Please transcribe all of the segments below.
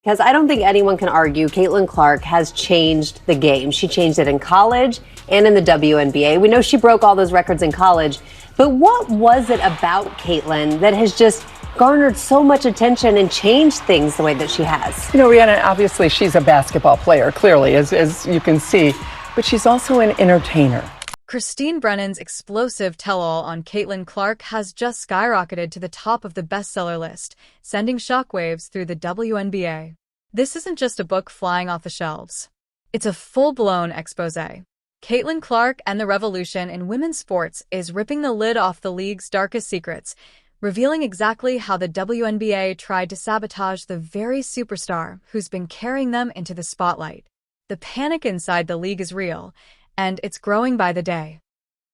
Because I don't think anyone can argue Caitlin Clark has changed the game. She changed it in college and in the WNBA. We know she broke all those records in college. But what was it about Caitlin that has just garnered so much attention and changed things the way that she has? You know, Rhiannon, obviously she's a basketball player, clearly, as you can see. But she's also an entertainer. Christine Brennan's explosive tell-all on Caitlin Clark has just skyrocketed to the top of the bestseller list, sending shockwaves through the WNBA. This isn't just a book flying off the shelves. It's a full-blown exposé. Caitlin Clark and the revolution in women's sports is ripping the lid off the league's darkest secrets, revealing exactly how the WNBA tried to sabotage the very superstar who's been carrying them into the spotlight. The panic inside the league is real, and it's growing by the day.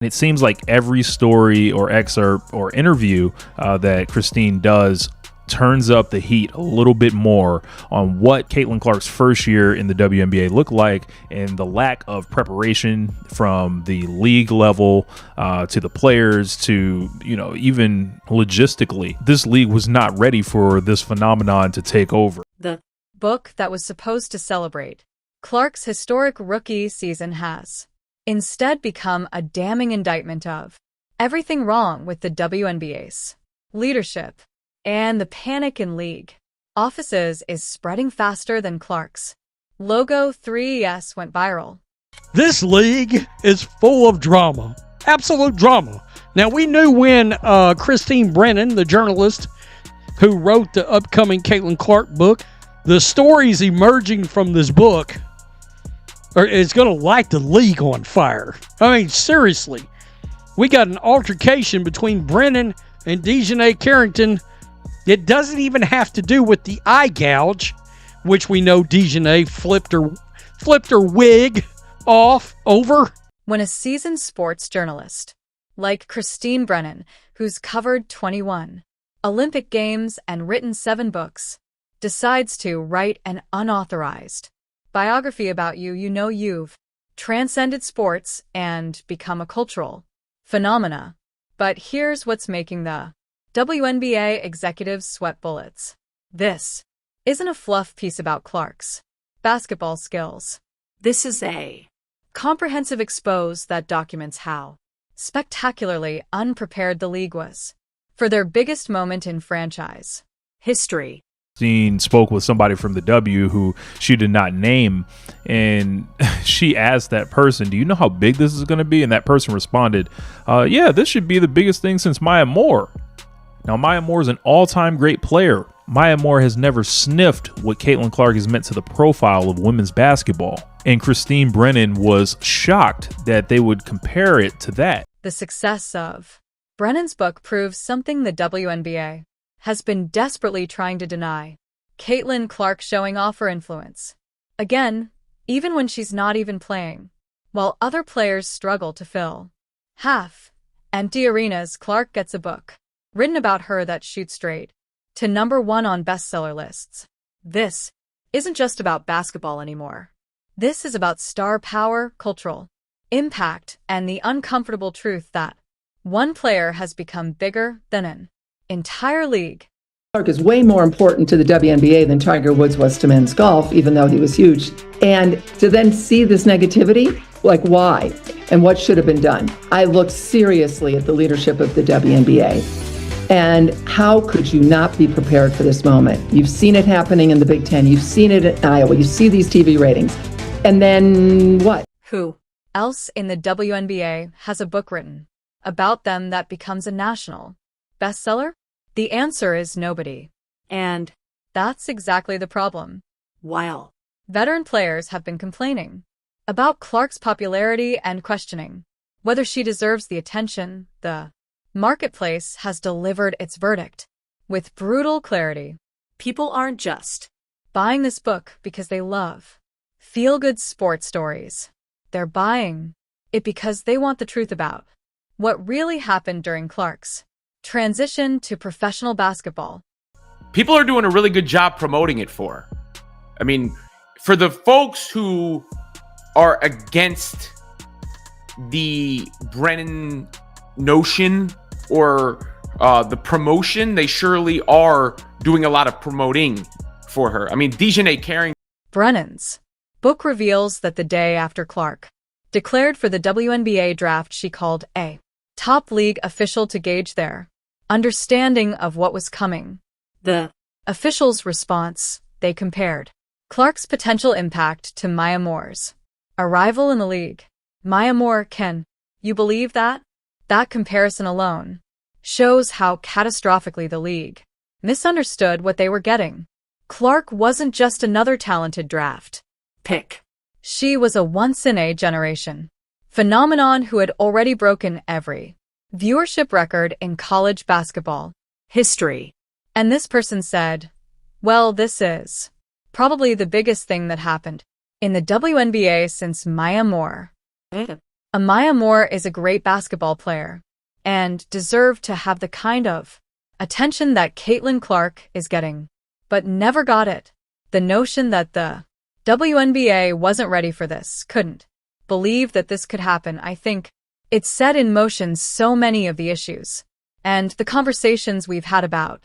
It seems like every story or excerpt or interview that Christine does turns up the heat a little bit more on what Caitlin Clark's first year in the WNBA looked like and the lack of preparation from the league level to the players to, even logistically. This league was not ready for this phenomenon to take over. The book that was supposed to celebrate Clark's historic rookie season has instead become a damning indictment of everything wrong with the WNBA's leadership, and the panic in league offices is spreading faster than Clark's logo 3ES went viral. This league is full of drama, absolute drama. Now, we knew when Christine Brennan, the journalist who wrote the upcoming Caitlin Clark book, the stories emerging from this book is going to light the league on fire. I mean, seriously. We got an altercation between Brennan and Dejanay Carrington. It doesn't even have to do with the eye gouge, which we know Dejanay flipped her wig off over. When a seasoned sports journalist, like Christine Brennan, who's covered 21 Olympic Games and written 7 books, decides to write an unauthorized biography about you, you've transcended sports and become a cultural phenomena. But here's what's making the WNBA executives sweat bullets. This isn't a fluff piece about Clark's basketball skills. This is a comprehensive expose that documents how spectacularly unprepared the league was for their biggest moment in franchise history. Christine spoke with somebody from the W who she did not name, and she asked that person, do you know how big this is going to be? And that person responded, yeah, this should be the biggest thing since Maya Moore. Now, Maya Moore is an all-time great player. Maya Moore has never sniffed what Caitlin Clark has meant to the profile of women's basketball. And Christine Brennan was shocked that they would compare it to that. The success of Brennan's book proves something the WNBA has been desperately trying to deny. Caitlin Clark showing off her influence. Again, even when she's not even playing. While other players struggle to fill half-empty arenas, Clark gets a book written about her that shoots straight to #1 on bestseller lists. This isn't just about basketball anymore. This is about star power, cultural impact, and the uncomfortable truth that one player has become bigger than an entire league. Clark is way more important to the WNBA than Tiger Woods was to men's golf, even though he was huge. And to then see this negativity, like why? And what should have been done? I looked seriously at the leadership of the WNBA. And how could you not be prepared for this moment? You've seen it happening in the Big Ten. You've seen it in Iowa. You see these TV ratings. And then what? Who else in the WNBA has a book written about them that becomes a national bestseller? The answer is nobody. And that's exactly the problem. While veteran players have been complaining about Clark's popularity and questioning whether she deserves the attention, the marketplace has delivered its verdict with brutal clarity. People aren't just buying this book because they love feel-good sports stories. They're buying it because they want the truth about what really happened during Clark's transition to professional basketball. People are doing a really good job promoting it for. I mean, for the folks who are against the Brennan notion or the promotion, they surely are doing a lot of promoting for her. I mean, Dejanay Caring. Brennan's book reveals that the day after Clark declared for the WNBA draft, she called a top league official to gauge their understanding of what was coming. The official's response, they compared Clark's potential impact to Maya Moore's arrival in the league. Maya Moore, can you believe that? That comparison alone shows how catastrophically the league misunderstood what they were getting. Clark wasn't just another talented draft pick. She was a once-in-a-generation phenomenon who had already broken every viewership record in college basketball history. And this person said, well, this is probably the biggest thing that happened in the WNBA since Maya Moore. Maya Moore is a great basketball player and deserved to have the kind of attention that Caitlin Clark is getting, but never got it. The notion that the WNBA wasn't ready for this, couldn't believe that this could happen, I think it set in motion so many of the issues and the conversations we've had about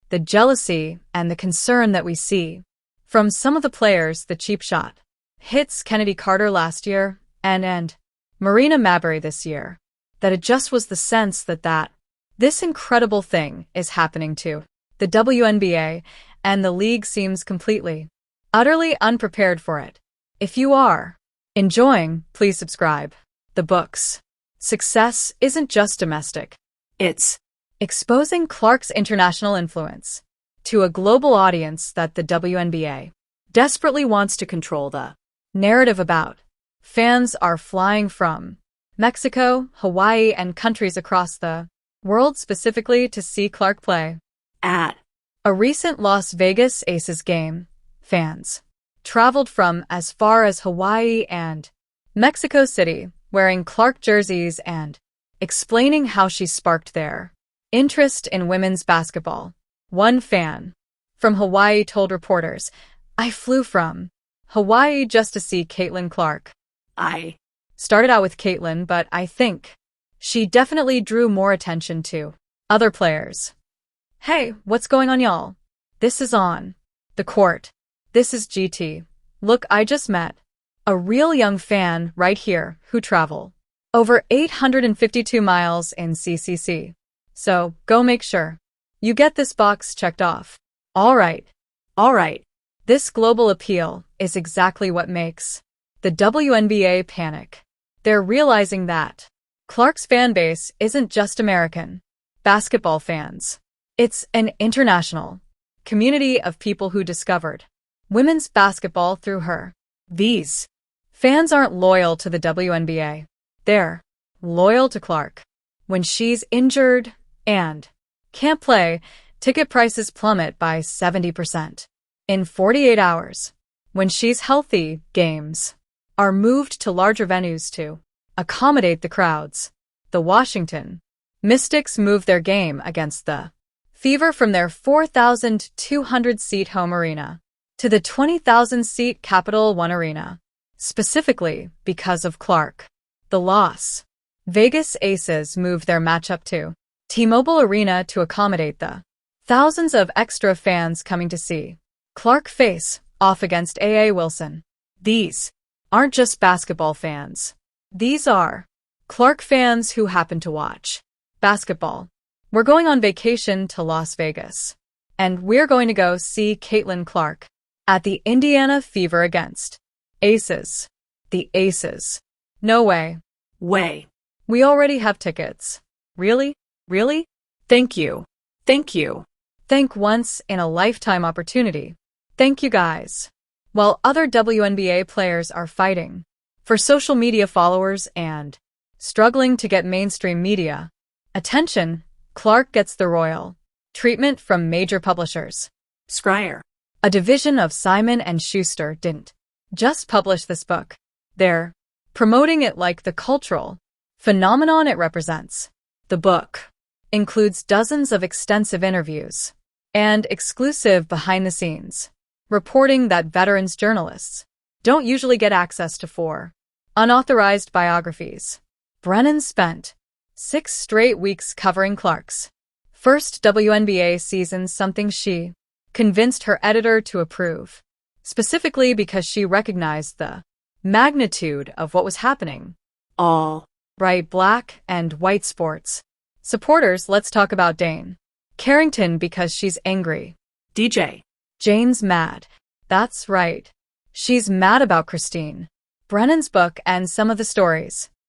the jealousy and the concern that we see from some of the players. The cheap shot hits Kennedy Carter last year and Marina Mabury this year, that it just was the sense that this incredible thing is happening to the WNBA, and the league seems completely, utterly unprepared for it. If you are enjoying, please subscribe. The book's success isn't just domestic. It's exposing Clark's international influence to a global audience that the WNBA desperately wants to control. The narrative about fans are flying from Mexico, Hawaii, and countries across the world specifically to see Clark play. At a recent Las Vegas Aces game, fans traveled from as far as Hawaii and Mexico City wearing Clark jerseys and explaining how she sparked their interest in women's basketball. One fan from Hawaii told reporters, I flew from Hawaii just to see Caitlin Clark. I started out with Caitlin, but I think she definitely drew more attention to other players. Hey, what's going on, y'all? This is on the court. This is GT. Look, I just met a real young fan right here who travel over 852 miles in CCC. So go make sure you get this box checked off. All right. This global appeal is exactly what makes the WNBA panic. They're realizing that Clark's fan base isn't just American basketball fans. It's an international community of people who discovered women's basketball through her. These fans aren't loyal to the WNBA. They're loyal to Clark. When she's injured and can't play, ticket prices plummet by 70% in 48 hours. When she's healthy, games are moved to larger venues to accommodate the crowds. The Washington Mystics moved their game against the Fever from their 4,200-seat home arena to the 20,000-seat Capital One Arena, specifically because of Clark. The Las Vegas Aces moved their matchup to T-Mobile Arena to accommodate the thousands of extra fans coming to see Clark face off against A.A. Wilson. These aren't just basketball fans. These are Clark fans who happen to watch basketball. We're going on vacation to Las Vegas, and we're going to go see Caitlin Clark at the Indiana Fever against Aces. The Aces. No way. We already have tickets. Really? Thank you. Thank once in a lifetime opportunity. Thank you guys. While other WNBA players are fighting for social media followers and struggling to get mainstream media attention, Clark gets the royal treatment from major publishers. Scryer, a division of Simon & Schuster, didn't just publish this book. They're promoting it like the cultural phenomenon it represents. The book includes dozens of extensive interviews and exclusive behind-the-scenes reporting that veterans journalists don't usually get access to. 4 unauthorized biographies. Brennan spent 6 straight weeks covering Clark's first WNBA season, something she convinced her editor to approve, specifically because she recognized the magnitude of what was happening. All right, black and white sports. Supporters, let's talk about Dane. Carrington because she's angry. DJ. Jane's mad. That's right. She's mad about Christine, Brennan's book, and some of the stories.